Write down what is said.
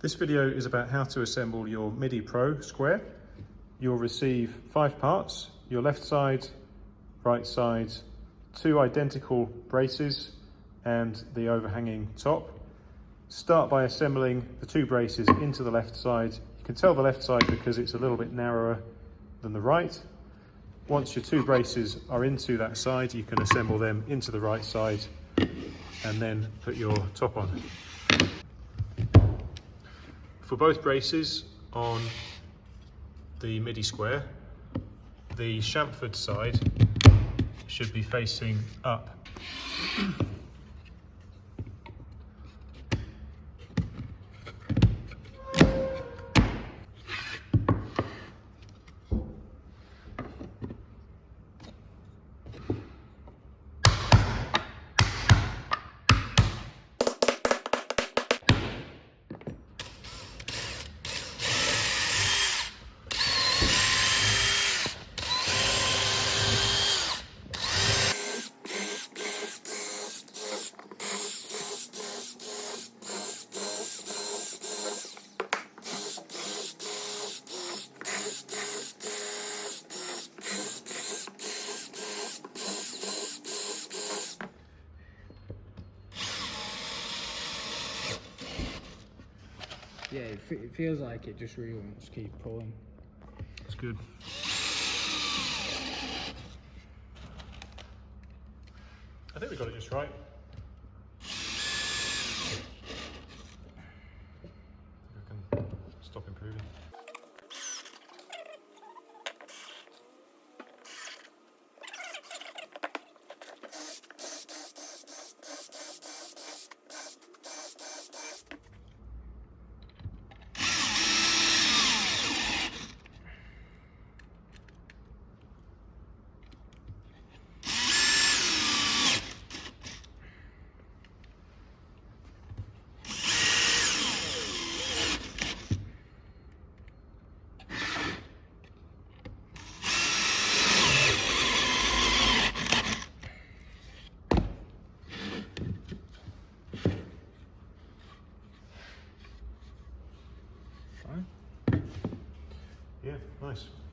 This video is about how to assemble your Midi Pro square. You'll receive 5 parts: your left side, right side, 2 identical braces and the overhanging top. Start by assembling the 2 braces into the left side. You can tell the left side because it's a little bit narrower than the right. Once your 2 braces are into that side, you can assemble them into the right side and then put your top on. For both braces on the Midi square, the chamfered side should be facing up. Yeah, it feels like it just really wants to keep pulling. That's good. I think we got it just right.